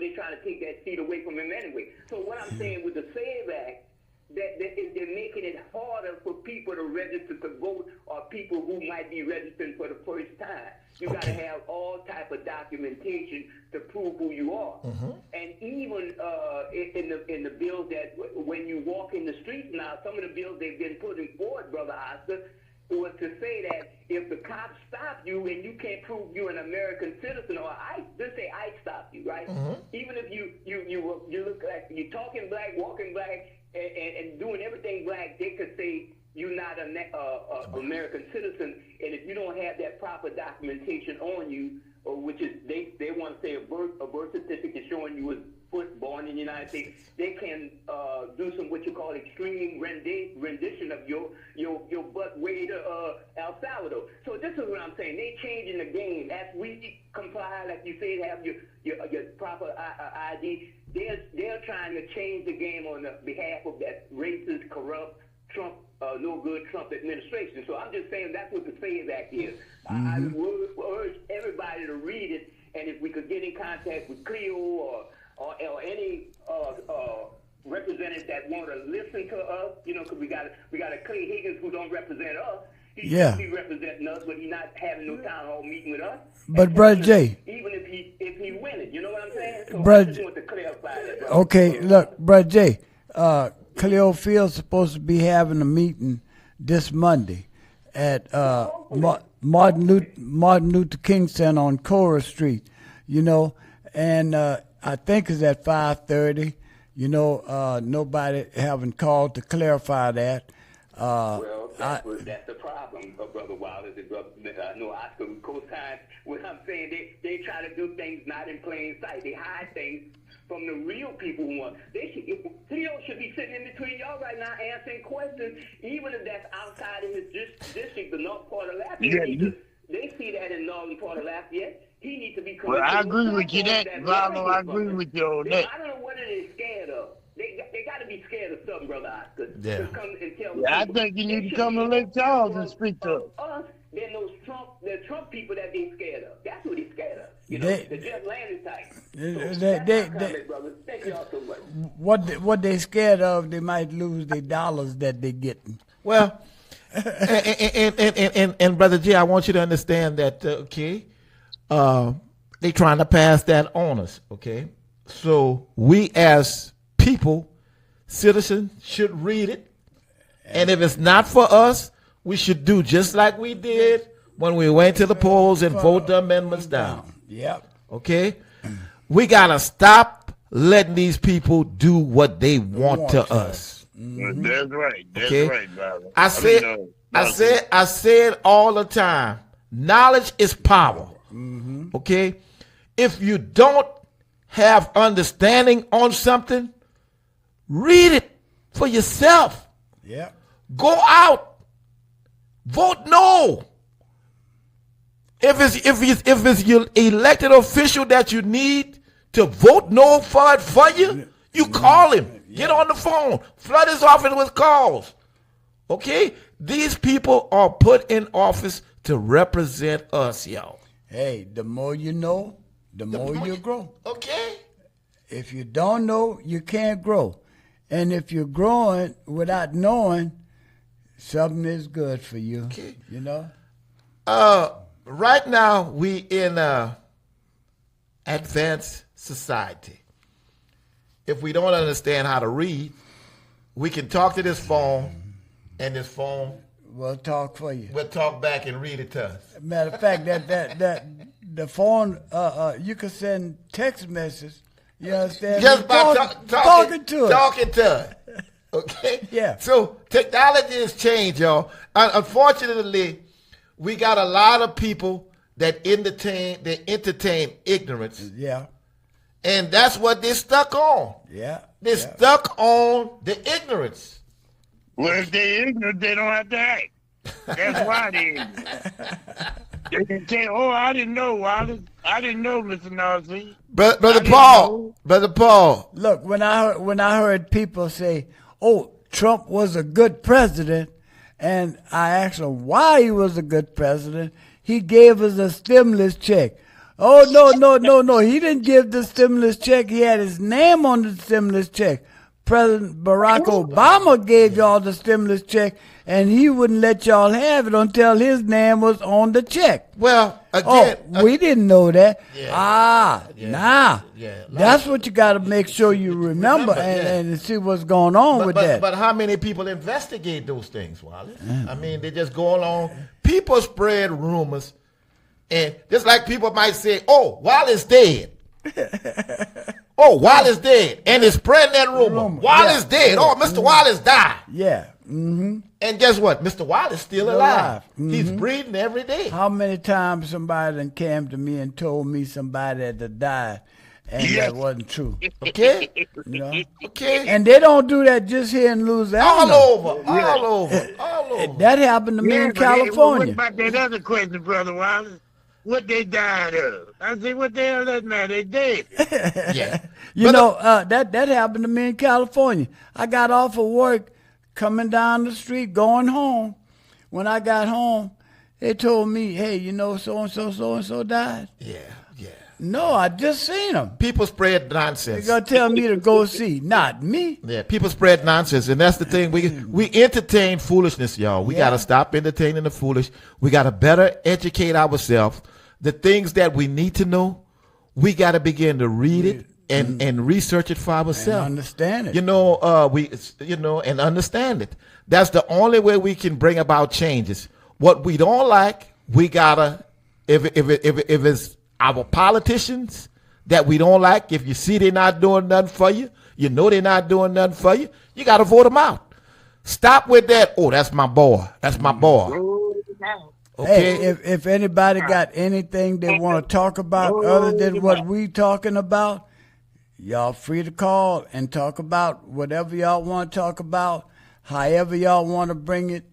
they're trying to take that seat away from him anyway. So what I'm saying with the SAVE Act, they're making it harder for people to register to vote, or people who might be registering for the first time. You got to have all type of documentation to prove who you are. And even in the bills that when you walk in the streets now, some of the bills they've been putting forward, Brother Oscar, was to say that if the cops stop you and you can't prove you're an American citizen, or ICE, just say ICE stopped you, right? Even if you look like you're talking black, walking black, and doing everything black, they could say you're not an American citizen, and if you don't have that proper documentation on you, or which is they want to say a birth certificate showing you was born in the United States, they can do some what you call extreme rendition of your butt way to El Salvador. So this is what I'm saying. They changing the game as we comply, like you said, have your proper ID. They're trying to change the game on the behalf of that racist, corrupt Trump, no good Trump administration. So I'm just saying that's what the SAVE Act is. I would urge everybody to read it, and if we could get in contact with Cleo or any representatives that want to listen to us, because we got a Clay Higgins who don't represent us. He should be representing us, but he's not having no town hall meeting with us. But Brother Jay, even if he win it, you know what I'm saying? So Brother, I just want to clarify that. Brother. Okay, look, Brother Jay, Cleo Field's supposed to be having a meeting this Monday at Martin Luther King Center on Cora Street, and I think it's at 5:30. Nobody haven't called to clarify that. Well, that's the problem, Brother Wallace. I know Oscar co-signs what I'm saying. They try to do things not in plain sight. They hide things from the real people who want. Cleo should be sitting in between y'all right now answering questions, even if that's outside in his district, the north part of Lafayette. They see that in northern part of Lafayette. He needs to be. Well, I agree with you that, Valo. I agree with you on that. I don't know what they're scared of. They got to be scared of something, Brother Oscar. Yeah. To come and tell I think you need to come to Lake Charles and speak to us. Then those Trump people that they scared of. That's what he's scared of. The Jeff Landry type. Thank y'all so much. What they scared of, they might lose their dollars that they getting. Well, and Brother Jay, I want you to understand that, they trying to pass that on us, okay? So we as people, citizens, should read it. And if it's not for us, we should do just like we did when we went to the polls and vote the amendments down. Yep. Okay? We got to stop letting these people do what they want to us. Mm-hmm. That's right. That's okay? Right, brother. I said all the time, knowledge is power. Mm-hmm. Okay? If you don't have understanding on something, read it for yourself. Yeah. Go out. Vote no. If it's your elected official that you need to vote no for you, you call him. Get on the phone. Flood his office with calls. Okay? These people are put in office to represent us, y'all. Hey, the more you know, the more you grow. Okay? If you don't know, you can't grow. And if you're growing without knowing, something is good for you. Okay. Right now we in advanced society. If we don't understand how to read, we can talk to this phone, and this phone will talk for you. We'll talk back and read it to us. Matter of fact, that the phone, you can send text messages. You understand? Just by talking to us. Talking to us. Okay? Yeah. So technology has changed, y'all. Unfortunately, we got a lot of people that entertain ignorance. Yeah. And that's what they're stuck on. Yeah. They're stuck on the ignorance. Well, if they're ignorant, they don't have to act. That's why they're ignorant. They can say, I didn't know, Wallace. I didn't know, Mr. Nazi. Brother Paul. Look, when I heard people say, Trump was a good president, and I asked him why he was a good president, he gave us a stimulus check. Oh, no. He didn't give the stimulus check. He had his name on the stimulus check. President Barack Obama gave y'all the stimulus check, and he wouldn't let y'all have it until his name was on the check. Well, again, we didn't know that. Yeah. That's what you got to make sure you remember and see what's going on with that. But how many people investigate those things, Wallace? I mean, they just go along. People spread rumors, and just like people might say, "Oh, Wallace dead." Oh, Wallace dead, and it's spreading that rumor. Wallace dead. Oh, Mr. Wallace died. Yeah. Mm-hmm. And guess what? Mr. Wallace still alive. Mm-hmm. He's breathing every day. How many times somebody done came to me and told me somebody had died, and that wasn't true? Okay. You know? Okay. And they don't do that just here in Louisiana. All over. That happened to me in California. What about that other question, Brother Wallace? What they died of? I say, what the hell does that matter? They dead. Yeah. You know, that happened to me in California. I got off of work, coming down the street, going home. When I got home, they told me, hey, you know, so-and-so died. Yeah. No, I just seen him. People spread nonsense. They're going to tell me to go see, not me. Yeah, people spread nonsense, and that's the thing. We entertain foolishness, y'all. We got to stop entertaining the foolish. We got to better educate ourselves. The things that we need to know, we got to begin to read it and research it for ourselves. And understand it. You know, and understand it. That's the only way we can bring about changes. What we don't like, we gotta. If it's our politicians that we don't like, if you see they're not doing nothing for you, you know they're not doing nothing for you, you got to vote them out. Stop with that. Oh, that's my boy. That's my boy. Okay. Hey, if anybody got anything they want to talk about other than what we talking about, y'all free to call and talk about whatever y'all want to talk about, however y'all want to bring it,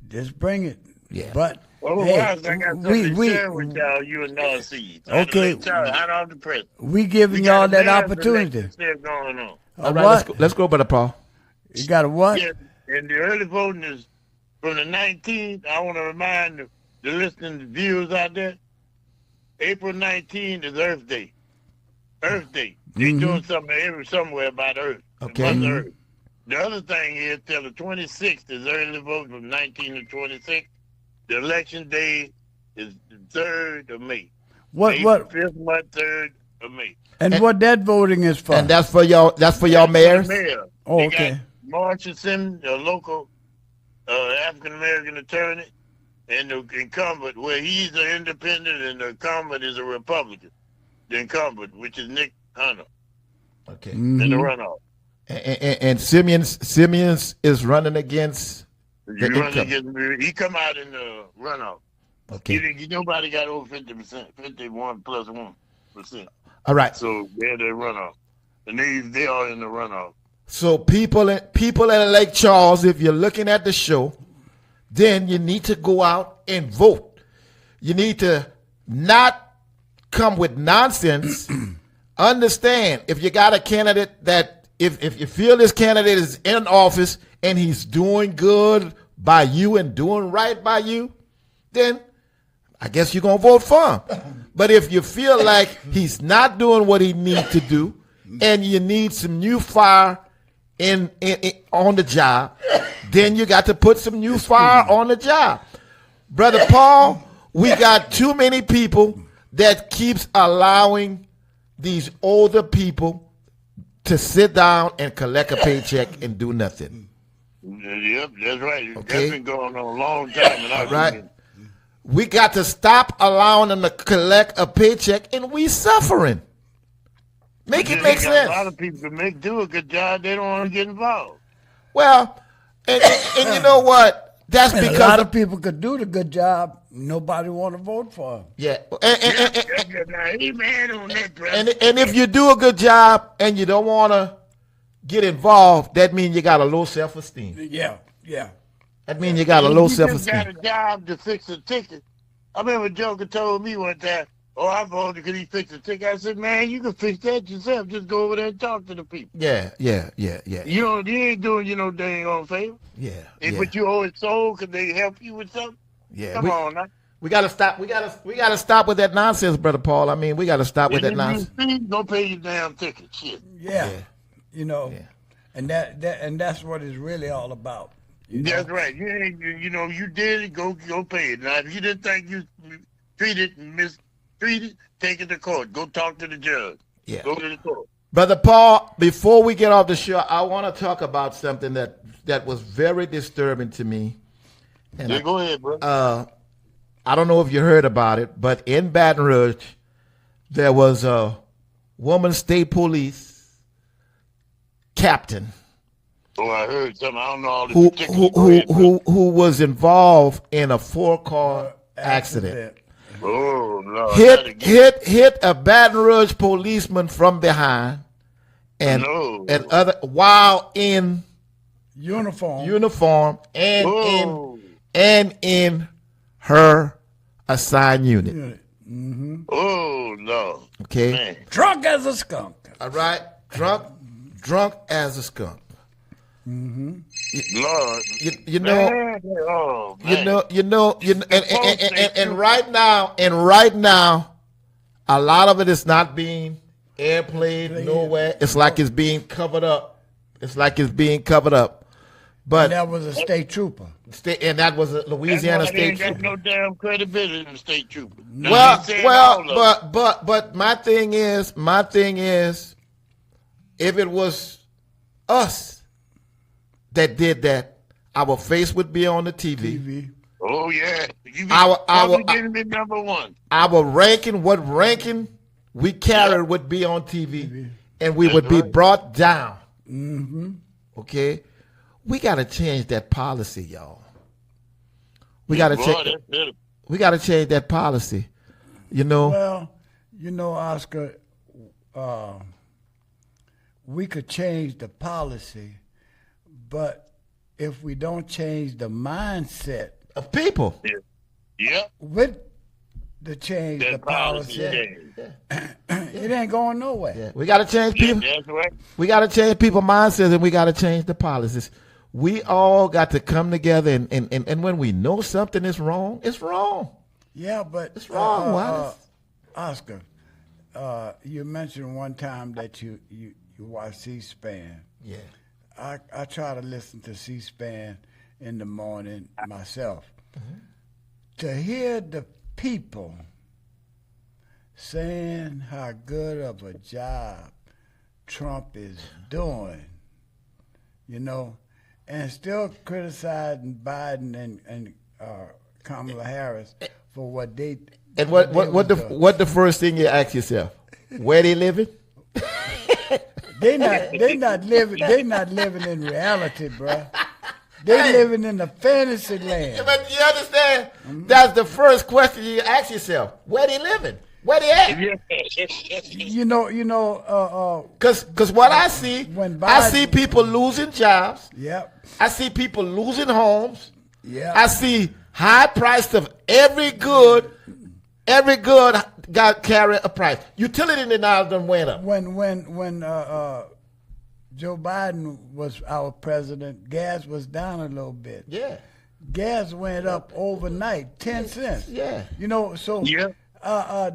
just bring it. Yeah. But Well, hey, I got something to share with y'all, you and Narcisse. Okay. Hot off the press. we giving y'all that opportunity. Still going on. All right, let's go, Brother Paul. You got a what? Yeah, and the early voting is from the 19th. I want to remind the listening viewers out there, April 19th is Earth Day. Earth Day. They're doing something somewhere about Earth. Okay. Mother Earth. The other thing is till the 26th is early voting from 19 to 26. The election day is the 3rd of May. What? 5th month, 3rd of May. And what that voting is for? And that's for y'all. That's for y'all mayors. Mayor. Oh, They okay. got Marcia Simmons, a local African American attorney, and the incumbent, where he's an independent and the incumbent is a Republican. The incumbent, which is Nick Hunter, Okay. in the runoff. And Simeons is running against. He come out in the runoff. Okay. Nobody got over 50%, 51 plus 1%. All right. So they're the runoff, and they are in the runoff. So people in Lake Charles, if you're looking at the show, then you need to go out and vote. You need to not come with nonsense. Understand, if you got a candidate that if you feel this candidate is in office and he's doing good by you and doing right by you, then I guess you're going to vote for him. But if you feel like he's not doing what he needs to do and you need some new fire in on the job, then you got to put some new fire on the job. Brother Paul, we got too many people that keeps allowing these older people to sit down and collect a paycheck and do nothing. Yep, that's right. Okay. That's been going on a long time. And All right. We got to stop allowing them to collect a paycheck, and we suffering. Make it make sense. A lot of people can do a good job. They don't want to get involved. Well, and you know what? That's And because a lot of people could do the good job. Nobody want to vote for him. yeah. Now, he mad on that, brother. And if you do a good job and you don't want to get involved, that means you got a low self-esteem. Yeah. That means you got a low You just got self-esteem. a job to fix a ticket. I remember Joker told me one time, "Oh, I voted because he fixed a ticket." I said, "Man, you can fix that yourself. Just go over there and talk to the people. Yeah. You ain't doing you no dang on favor. Yeah. But you owe it soul because they help you with something. Yeah. Come on now. We gotta stop. We gotta stop with that nonsense, brother Paul. I mean, we gotta stop with that If nonsense. you go pay your damn ticket. Shit. Yeah. Yeah. You know, Yeah. and that's what it's really all about. You know? That's right. You did it. Go pay it. Now, if you didn't think you treated and mistreated, take it to court. Go talk to the judge. Yeah. Go to the court. Brother Paul, before we get off the show, I want to talk about something that was very disturbing to me. And Yeah, I, go ahead, bro. I don't know if you heard about it, but in Baton Rouge, there was a woman state police captain Oh, I heard something. I don't know all the particulars. Go ahead, bro. who was involved in a 4-car accident. Oh, Lord. That'll get- Hit a Baton Rouge policeman from behind, and No. while in Uniform. uniform Oh. and in her assigned unit. Oh, Lord. Okay, Man. Drunk as a skunk. all right, drunk as a skunk. Lord. You know. Man. Oh, man. You know, and right now, a lot of it is not being airplayed nowhere. It's like it's being covered up. But And that was a state trooper. and that was a That's Louisiana why they state ain't got trooper. no damn credibility in the state trooper. Now, Well, you saying all of but my thing is, if it was us that did that, our face would be on the TV. TV. Oh yeah, you Our- public enemy number one. Our ranking, what ranking we carried would be on TV, and we would be brought down. Okay, we got to change that policy, y'all. We got to Boy, change. that's pitiful. We got to change that policy. You know. Well, you know, Oscar, we could change the policy, but if we don't change the mindset Of people. Yeah. Yep. with the change the That policy. policy, Yeah. it ain't going nowhere. Yeah, we got to change people. That's right. We got to change people's mindsets, and we got to change the policies. We all got to come together, and when we know something is wrong, it's wrong. Yeah, but It's wrong, Wallace. Oscar, you mentioned one time that you watch C-SPAN. Yeah. I try to listen to C-SPAN in the morning myself. To hear the people saying how good of a job Trump is doing, you know, and still criticizing Biden and Kamala Harris for what they And was doing. what the first thing you ask yourself? Where they living? They not living in reality, bro. They living in a fantasy land. But you understand? That's the first question you ask yourself. Where they living? Where they at? You know. Cause what I see, When I Biden- see people losing jobs. Yep. I see people losing homes. Yep. I see high price of every good got carry a price. Utility denials done went up. When Joe Biden was our president, gas was down a little bit. Yeah. Gas went up overnight, 10 cents. Yeah. You know, so Yeah.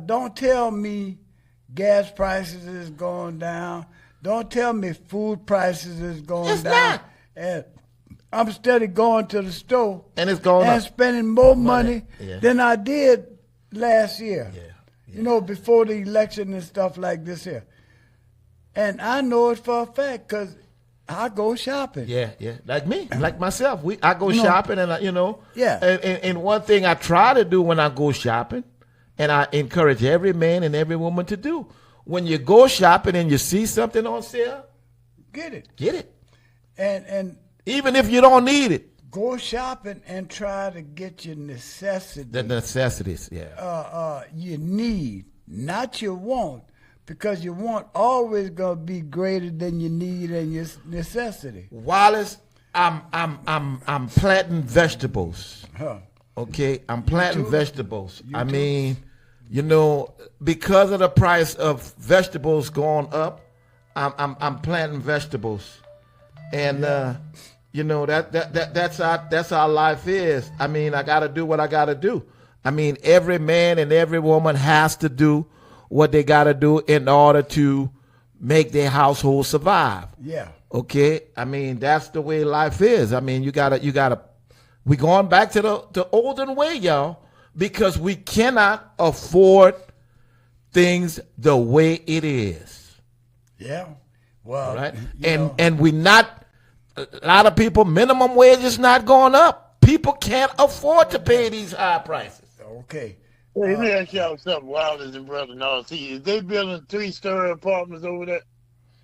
don't tell me gas prices is going down. Don't tell me food prices is going It's down. not. And I'm steady going to the store And it's going and up. spending more money Yeah. than I did last year. Yeah. You know, before the election and stuff like this here. And I know it for a fact because I go shopping. Yeah, yeah. Like me, like myself. I go No. shopping and Yeah. And one thing I try to do when I go shopping, and I encourage every man and every woman to do, when you go shopping and you see something on sale, Get it. get it. And Even if you don't need it. go shopping and try to get your necessity. The necessities, yeah. You need, not your want, because your want always gonna be greater than your need and your necessity. Wallace, I'm planting vegetables. Huh. Okay, I'm planting too? vegetables. I too? mean, because of the price of vegetables going up, I'm planting vegetables, and that's how life is. I mean, I got to do what I got to do. I mean, every man and every woman has to do what they got to do in order to make their household survive. Yeah. Okay, I mean that's the way life is. I mean, you gotta. We going back to the olden way, y'all, because we cannot afford things the way it is. Yeah. Well, Right, you know, and we not. A lot of people, minimum wage is not going up. People can't afford to pay these high prices. okay. Hey, let me ask y'all something, Wilders and Brother North. See, is they building 3-story apartments over there?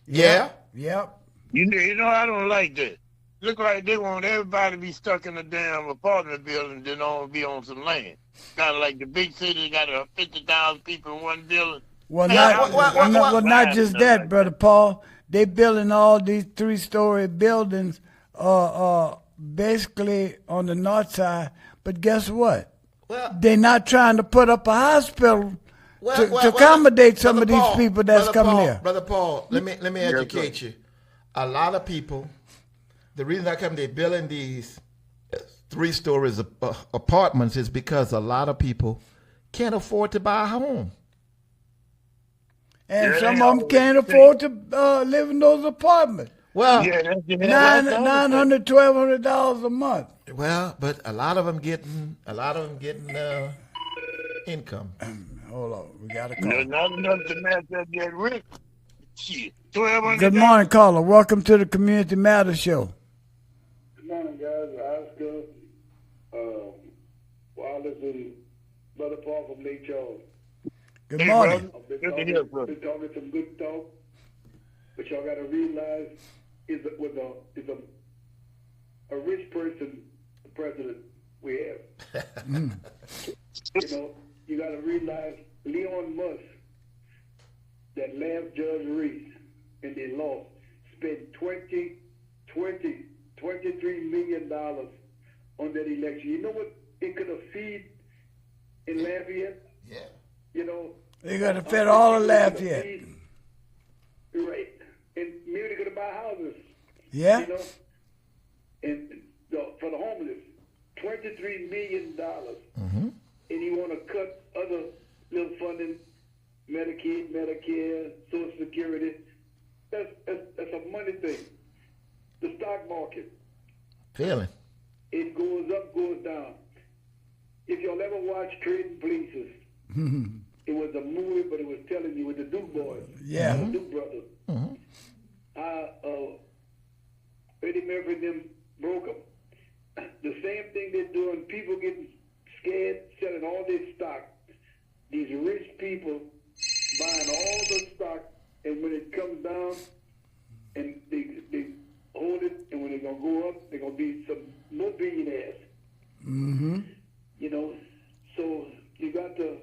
Yeah. Yep. You know, I don't like that. Look like they want everybody to be stuck in a damn apartment building, then on be on some land. Kind of like the big city got 50,000 people in one building. Well, Hey, not, well, not just that, Brother Paul. They building all these 3-story buildings, basically on the north side. But guess what? Well, They're not trying to put up a hospital to accommodate some of Brother these Paul, people that's Brother coming Paul, here. Brother Paul, let me educate you. A lot of people, the reason I come, they building these 3-story apartments is because a lot of people can't afford to buy a home. And Yeah, some they of them always can't say- afford to live in those apartments. Well, Yeah, that's the other thing. $900, $1,200 a month. well, but a lot of them getting income. Hold on, we got a call. There's not enough to match that get rich. Shit, 1,200. Good morning, caller. Welcome to the Community Matters Show. Good morning, guys. Oscar, Wallace, and Brother Paul from Lake Charles. Good Hey, morning. brother. I've been Good to hear from you. talking some good talk, but y'all got to realize is a rich person the president we have. You know, you got to realize Leon Musk, that last Judge Reese, and they lost, spent $23 million on that election. You know what it could have feed in Lafayette? Yeah. You know, They got to fit all of Lafayette. Right. And maybe they're going to buy houses. Yeah? You know, and for the homeless, $23 million. Mm-hmm. And you want to cut other little funding, Medicaid, Medicare, Social Security. That's a money thing. The stock market, Feeling. it goes up, goes down. If y'all ever watch Trading Places, it was a movie, but it was telling you with the Duke boys, Yeah. the Duke brothers. Mm-hmm. Eddie Murphy and them broke them. The same thing they're doing, people getting scared, selling all this stock. These rich people buying all the stock, and when it comes down, and they hold it, and when they're going to go up, they're going to be some more billionaires. Mm-hmm. You know, so you got to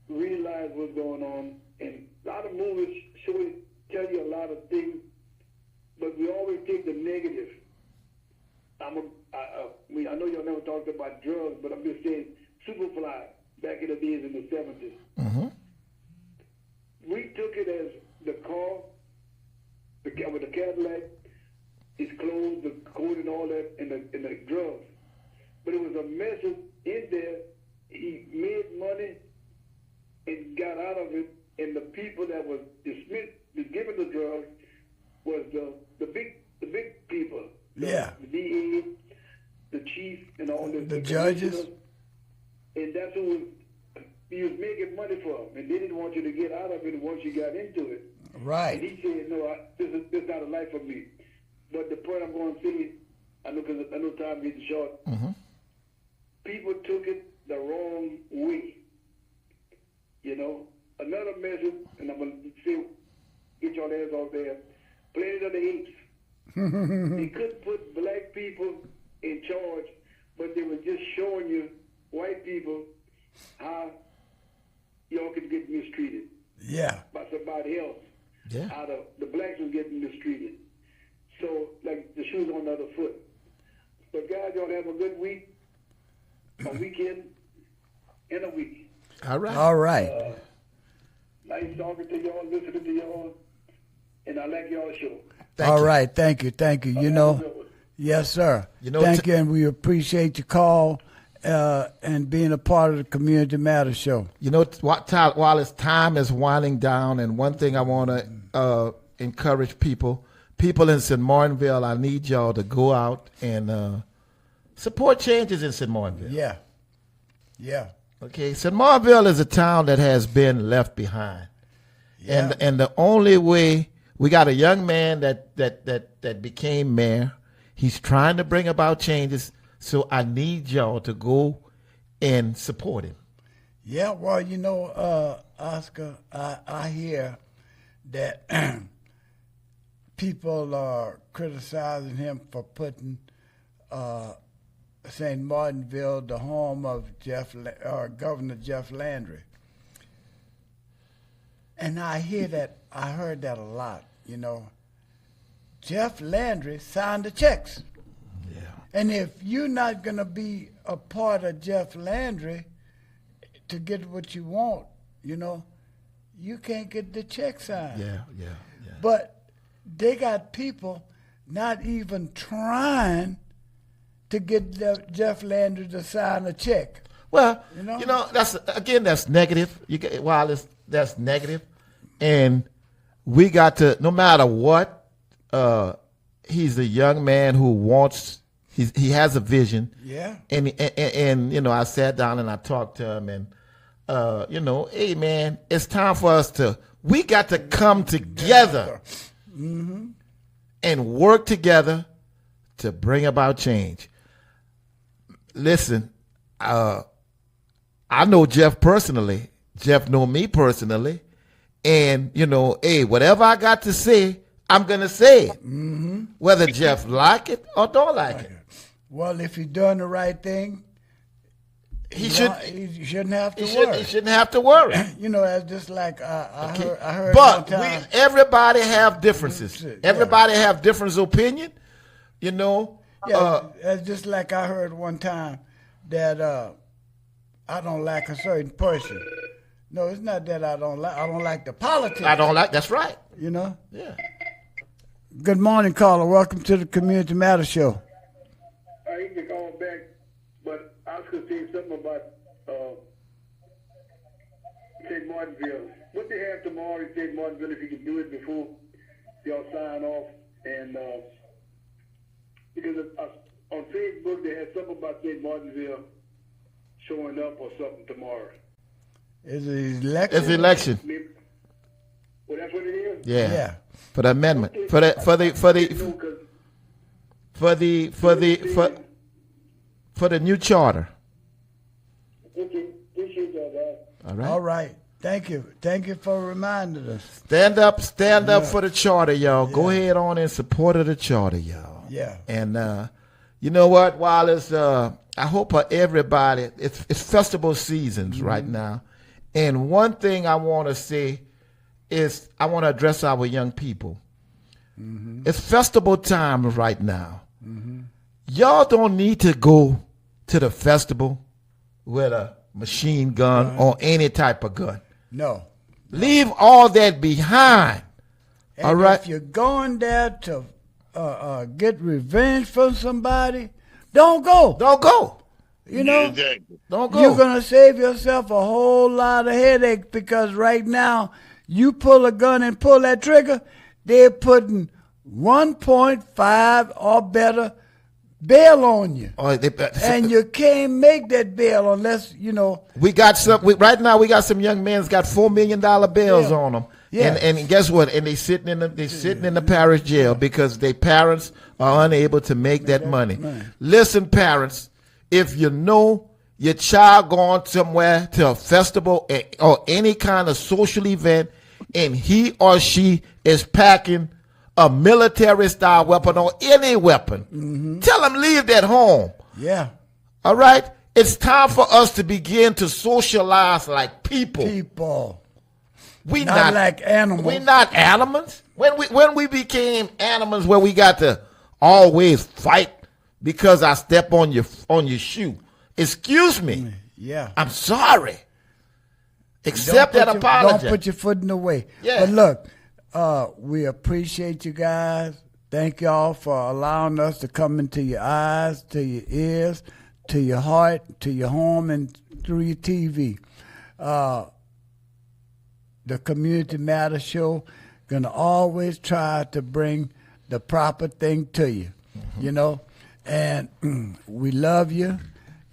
realize what's going on. And a lot of movies tell you a lot of things, but we always take the negative. I know y'all never talked about drugs, but I'm just saying Superfly back in the days in the 70s. Mm-hmm. We took it as the car, with the Cadillac, his clothes, the coat and all that, and the drugs. But it was a message in there. He made money and got out of it, and the people that was dismissed, given the drugs, was the big people. Yeah. The DA, the chief, and all this. The judges. And that's who he was making money from, and they didn't want you to get out of it once you got into it. And Right. he said, no, this is not a life for me. But the point I'm going to say, I know time getting short. Mm-hmm. People took it the wrong way. You know, another message, and I'm going to say, get your hands off there. Planet of the Apes. They couldn't put black people in charge, but they were just showing you, white people, how y'all could get mistreated Yeah. by somebody else. Yeah. How the blacks was getting mistreated. So, like, the shoes on the other foot. But guys, y'all have a good week, a weekend, and a week. All right. All right. Nice talking to y'all, listening to y'all, and I like y'all show. Thank All you. right. Thank you. Thank you. You know, yes, sir. You know, Thank you, and we appreciate your call. and being a part of the Community Matters show. You know, Wallace, time is winding down, and one thing I want to encourage people in St. Martinville, I need y'all to go out and support changes in St. Martinville. Yeah. Okay, St. Martinville is a town that has been left behind. Yeah. And the only way, we got a young man that became mayor. He's trying to bring about changes, so I need y'all to go and support him. Yeah, well, you know, Oscar, I hear that people are criticizing him for putting St. Martinville, the home of Governor Jeff Landry. And I heard that a lot, you know. Jeff Landry signed the checks. Yeah. And if you're not going to be a part of Jeff Landry to get what you want, you know, you can't get the check signed. Yeah. But they got people not even trying to get Jeff Landry to sign a check. Well, You know? that's negative. That's negative. And we got to, no matter what, he's a young man who he has a vision. Yeah. And you know, I sat down and I talked to him, and you know, hey man, it's time for us we got to come together and work together to bring about change. Listen, I know Jeff personally. Jeff know me personally. And, you know, hey, whatever I got to say, I'm going to say it. Whether Jeff like it or don't like it. Well, if he's doing the right thing, He shouldn't have to worry. He shouldn't have to worry. You know, it's just like I heard But one time. everybody have differences. Yeah. Everybody have different opinion. You know. Yeah, it's just like I heard one time that I don't like a certain person. No, it's not that I don't like the politics. That's right. You know. Yeah. Good morning, caller. Welcome to the Community Matters show. I hate to call back, but I was going to say something about St. Martinville. What they have tomorrow in St. Martinville, if you can do it before y'all sign off, and because on Facebook they had something about St. Martinville showing up or something tomorrow. Is it election? It's election. Well, that's what it is. Yeah. For the amendment. Okay. For the new charter. Okay, appreciate that. All right. All right. Thank you. Thank you for reminding us. Stand up for the charter, y'all. Go ahead on in support of the charter, y'all. Yeah. And you know what, Wallace? I hope everybody. It's festival seasons right now, and one thing I want to say is I want to address our young people. It's festival time right now. Y'all don't need to go to the festival with a machine gun or any type of gun. No. Leave all that behind. And all right. if you're going there to get revenge from somebody, don't go. Don't go. You know, Exactly. Don't go. you're going to save yourself a whole lot of headache because right now, you pull a gun and pull that trigger, they're putting 1.5 or better bail on you. And you can't make that bail unless, you know. We got some. Right now, we got some young men's got $4 million bills on them. Yeah. And guess what? And they sitting in the parish jail because their parents are unable to make that money. Listen, parents, if you know your child going somewhere to a festival or any kind of social event, and he or she is packing a military-style weapon or any weapon, tell them leave that home. Yeah. All right? It's time for us to begin to socialize like people. We Not like animals. We're not animals. When we became animals where we got to always fight because I step on your shoe. Excuse me. Yeah. I'm sorry. Accept that apology. Don't put your foot in the way. Yeah. But look, we appreciate you guys. Thank y'all for allowing us to come into your eyes, to your ears, to your heart, to your home, and through your TV. The Community Matters Show gonna always try to bring the proper thing to you, you know. And we love you.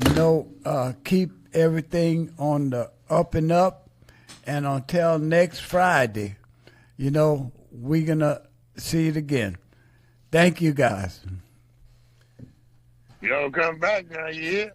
You know, keep everything on the up and up. And until next Friday, you know, we're gonna see it again. Thank you, guys. Y'all come back now, you hear?